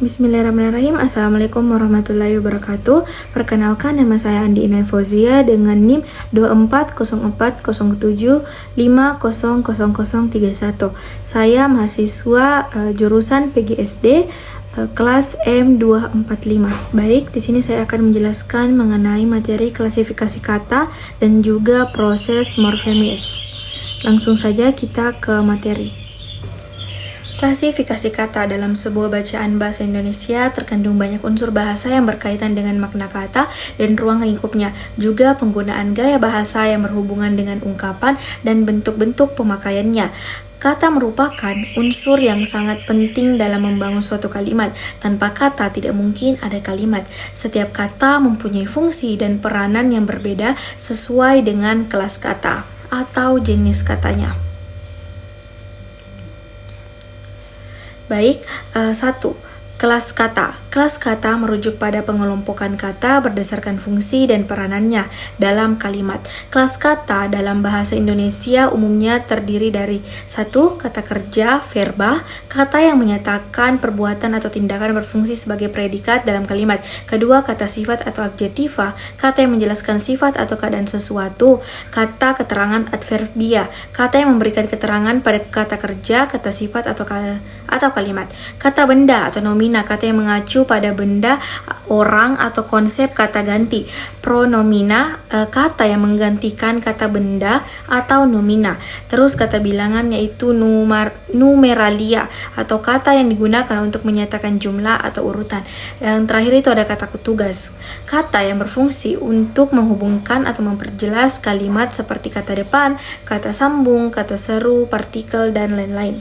Bismillahirrahmanirrahim. Assalamualaikum warahmatullahi wabarakatuh. Perkenalkan, nama saya Andi Inai Fauzia dengan NIM 240407500031. Saya mahasiswa jurusan PGSD kelas M245. Baik, di sini saya akan menjelaskan mengenai materi klasifikasi kata dan juga proses morfemis. Langsung saja kita ke materi. Klasifikasi kata dalam sebuah bacaan bahasa Indonesia terkandung banyak unsur bahasa yang berkaitan dengan makna kata dan ruang lingkupnya, juga penggunaan gaya bahasa yang berhubungan dengan ungkapan dan bentuk-bentuk pemakaiannya. Kata merupakan unsur yang sangat penting dalam membangun suatu kalimat. Tanpa kata tidak mungkin ada kalimat. Setiap kata mempunyai fungsi dan peranan yang berbeda sesuai dengan kelas kata atau jenis katanya. Baik, 1. Kelas kata. Kelas kata merujuk pada pengelompokan kata berdasarkan fungsi dan peranannya dalam kalimat. Kelas kata dalam bahasa Indonesia umumnya terdiri dari 1. Kata kerja, verba, kata yang menyatakan perbuatan atau tindakan berfungsi sebagai predikat dalam kalimat. 2. Kata sifat atau adjektiva, kata yang menjelaskan sifat atau keadaan sesuatu. Kata keterangan adverbia, kata yang memberikan keterangan pada kata kerja, kata sifat atau kalimat. Kata benda atau nomina, kata yang mengacu pada benda, orang, atau konsep kata ganti. Pronomina, kata yang menggantikan kata benda atau nomina. Terus kata bilangan yaitu numeralia atau kata yang digunakan untuk menyatakan jumlah atau urutan. Yang terakhir itu ada kata tugas, kata yang berfungsi untuk menghubungkan atau memperjelas kalimat seperti kata depan, kata sambung, kata seru, partikel, dan lain-lain.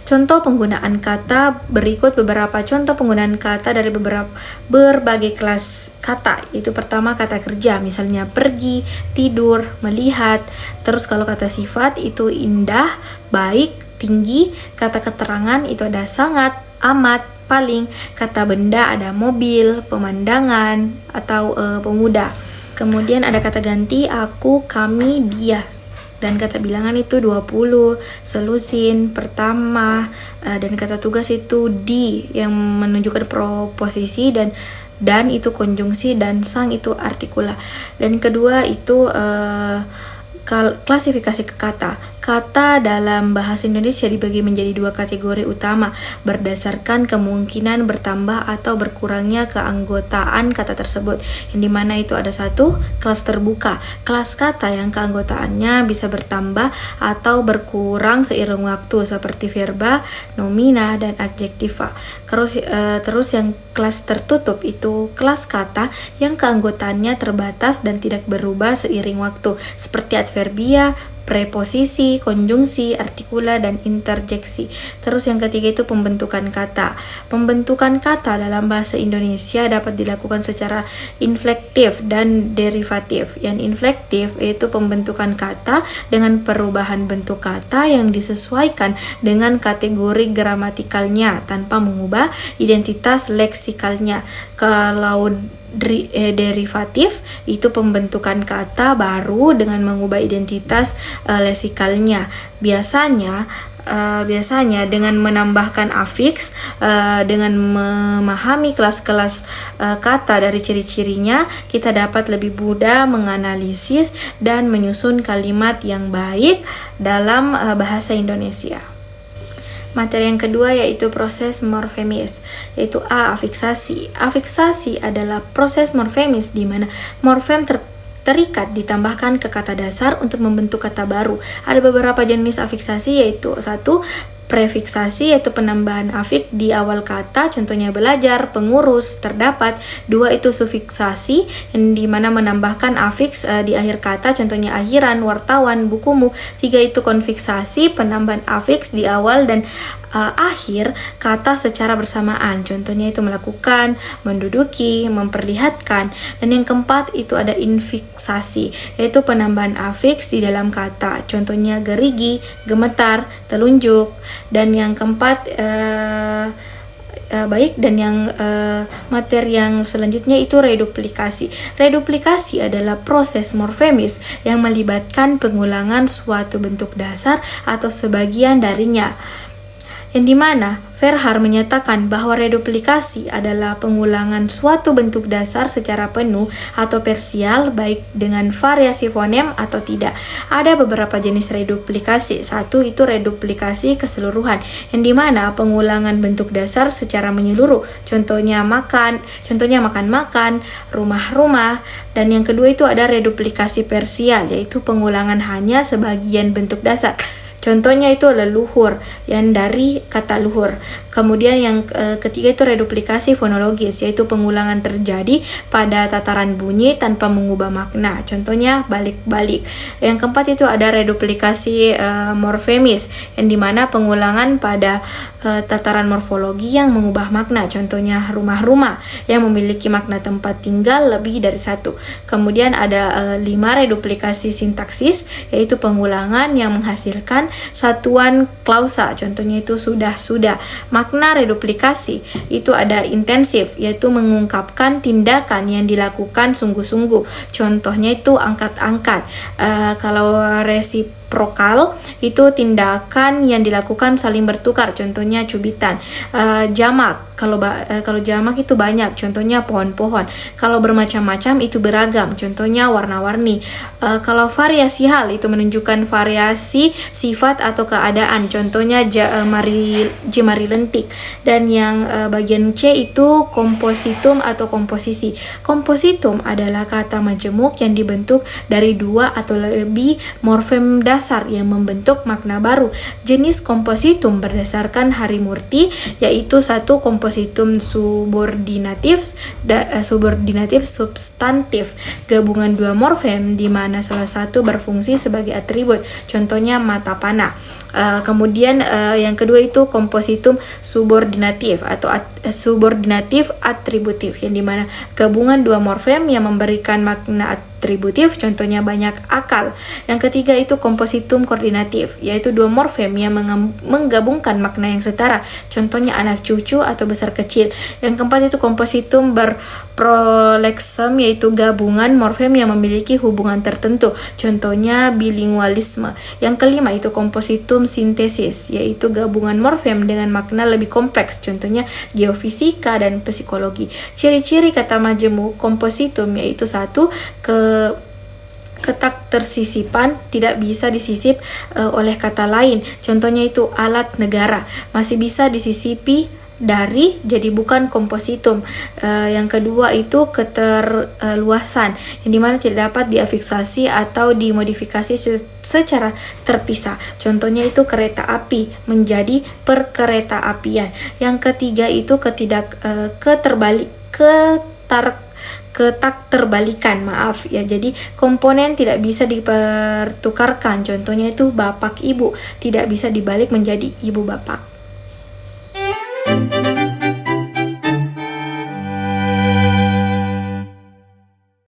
Contoh penggunaan kata, berikut beberapa contoh penggunaan kata dari berbagai kelas kata. Itu pertama kata kerja, misalnya pergi, tidur, melihat. Terus kalau kata sifat itu indah, baik, tinggi. Kata keterangan itu ada sangat, amat, paling. Kata benda ada mobil, pemandangan, atau pemuda. Kemudian ada kata ganti, aku, kami, dia. Dan kata bilangan itu 20, selusin, pertama, dan kata tugas itu di yang menunjukkan proposisi, dan itu konjungsi, dan sang itu artikula. Dan kedua itu klasifikasi kata. Kata dalam bahasa Indonesia dibagi menjadi dua kategori utama berdasarkan kemungkinan bertambah atau berkurangnya keanggotaan kata tersebut, yang dimana itu ada 1. Kelas terbuka, kelas kata yang keanggotaannya bisa bertambah atau berkurang seiring waktu seperti verba, nomina, dan adjektiva. Terus yang kelas tertutup itu kelas kata yang keanggotaannya terbatas dan tidak berubah seiring waktu seperti adverbia, preposisi, konjungsi, artikula, dan interjeksi. Terus yang ketiga itu pembentukan kata. Pembentukan kata dalam bahasa Indonesia dapat dilakukan secara inflektif dan derivatif. Yang inflektif yaitu pembentukan kata dengan perubahan bentuk kata yang disesuaikan dengan kategori gramatikalnya tanpa mengubah identitas leksikalnya. Kalau derivatif itu pembentukan kata baru dengan mengubah identitas leksikalnya. Biasanya dengan menambahkan afiks, dengan memahami kelas-kelas kata dari ciri-cirinya, kita dapat lebih mudah menganalisis dan menyusun kalimat yang baik dalam bahasa Indonesia. Materi yang kedua yaitu proses morfemis, yaitu A. Afiksasi. Afiksasi adalah proses morfemis di mana morfem terikat ditambahkan ke kata dasar untuk membentuk kata baru. Ada beberapa jenis afiksasi yaitu 1. Prefiksasi yaitu penambahan afik di awal kata, contohnya belajar, pengurus, terdapat. 2 itu sufiksasi yang dimana menambahkan afiks di akhir kata, contohnya akhiran, wartawan, bukumu. 3 itu konfiksasi, penambahan afiks di awal dan akhir kata secara bersamaan, contohnya itu melakukan, menduduki, memperlihatkan. Dan yang keempat itu ada infiksasi, yaitu penambahan afiks di dalam kata, contohnya gerigi, gemetar, telunjuk. Dan yang keempat materi yang selanjutnya itu reduplikasi. Reduplikasi adalah proses morfemis yang melibatkan pengulangan suatu bentuk dasar atau sebagian darinya. yang dimana Verhaar menyatakan bahwa reduplikasi adalah pengulangan suatu bentuk dasar secara penuh atau parsial, baik dengan variasi fonem atau tidak. Ada beberapa jenis reduplikasi. Satu itu reduplikasi keseluruhan, yang dimana pengulangan bentuk dasar secara menyeluruh. Contohnya makan-makan, rumah-rumah. Dan yang kedua itu ada reduplikasi parsial, yaitu pengulangan hanya sebagian bentuk dasar. Contohnya itu leluhur, yang dari kata luhur. Kemudian yang ketiga itu reduplikasi fonologis, yaitu pengulangan terjadi pada tataran bunyi tanpa mengubah makna. Contohnya balik-balik. Yang keempat itu ada reduplikasi morfemis, yang dimana pengulangan pada tataran morfologi yang mengubah makna. Contohnya rumah-rumah yang memiliki makna tempat tinggal lebih dari satu. Kemudian ada 5 reduplikasi sintaksis, yaitu pengulangan yang menghasilkan satuan klausa. Contohnya itu sudah. Makna reduplikasi itu ada intensif, yaitu mengungkapkan tindakan yang dilakukan sungguh-sungguh. Contohnya itu angkat-angkat. Kalau resiprokal itu tindakan yang dilakukan saling bertukar. Contohnya cubitan. Jamak, kalau jamak itu banyak. Contohnya pohon-pohon. Kalau bermacam-macam itu beragam. Contohnya warna-warni. Kalau variasi hal itu menunjukkan variasi sifat atau keadaan. Contohnya jemari lentik. Dan yang bagian C itu kompositum atau komposisi. Kompositum adalah kata majemuk yang dibentuk dari 2 atau lebih morfem dasar yang membentuk makna baru. Jenis kompositum berdasarkan Harimurti, yaitu satu kompositum subordinatif substantif, gabungan 2 morfem di mana salah satu berfungsi sebagai atribut. Contohnya mata panah. Kemudian yang kedua itu kompositum subordinatif atau subordinatif atributif, yang dimana gabungan 2 morfem yang memberikan makna atributif. Contohnya banyak akal. Yang ketiga itu kompositum koordinatif, yaitu 2 morfem yang menggabungkan makna yang setara. Contohnya anak cucu atau besar kecil. Yang keempat itu kompositum berproleksem, yaitu gabungan morfem yang memiliki hubungan tertentu. Contohnya bilingualisme. Yang kelima itu kompositum sintesis, yaitu gabungan morfem dengan makna lebih kompleks. Contohnya geofisika dan psikologi. Ciri-ciri kata majemuk kompositum yaitu satu, ketak tersisipan, tidak bisa disisip oleh kata lain. Contohnya itu alat negara, masih bisa disisipi dari, jadi bukan kompositum. Yang kedua itu keterluasan, yang dimana tidak dapat diafiksasi atau dimodifikasi secara terpisah. Contohnya itu kereta api menjadi perkereta-apian. Yang ketiga itu ketak terbalikan, jadi komponen tidak bisa dipertukarkan. Contohnya itu bapak ibu, tidak bisa dibalik menjadi ibu bapak.